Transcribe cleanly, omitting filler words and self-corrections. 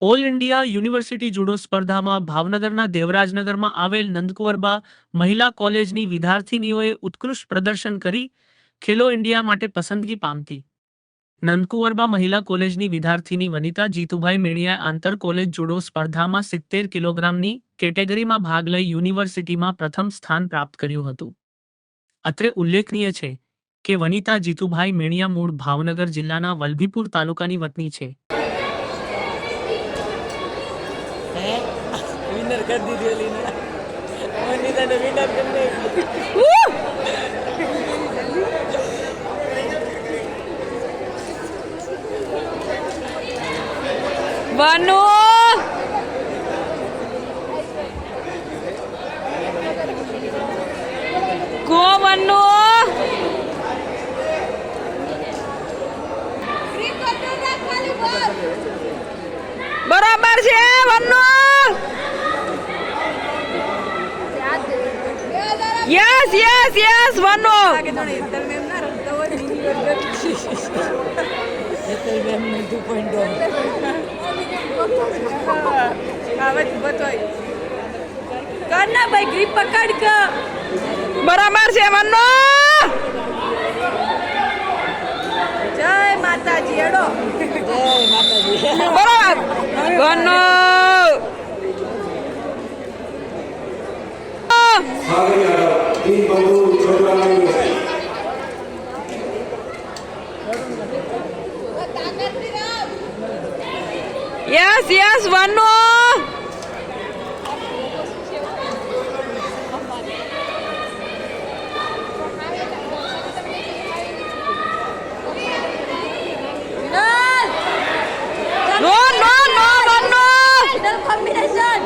All India university judo સ્પર્ધામાં ભાવનગરના દેવરાજનગરમાં આવેલ નંદકુંવરબા મહિલા કોલેજની વિદ્યાર્થીનીઓએ ઉત્કૃષ્ટ પ્રદર્શન કરી ખેલો ઇન્ડિયા માટે પસંદગી પામતી. નંદકુંવરબા મહિલા કોલેજની વિદ્યાર્થીની વનિતા જીતુભાઈ મેણિયાએ આંતર કોલેજ જુડો સ્પર્ધામાં 70 કિલોગ્રામની કેટેગરીમાં ભાગ લઈ યુનિવર્સિટીમાં પ્રથમ સ્થાન પ્રાપ્ત કર્યું હતું. અત્રે ઉલ્લેખનીય છે કે વનિતા જીતુભાઈ મેણિયા મૂળ ભાવનગર જિલ્લાના વલભીપુર તાલુકાની વતની છે. विनर कर दी थी वनिता ने विनर करने वनु को वनु बराबर છે વनु यस यस यस वनु करना भाई ग्रिप पकड़ के बराबर से वनु जय माताजी एडो जय माताजी बराबर वनु यस यस वनु नो नो नो वनु combination.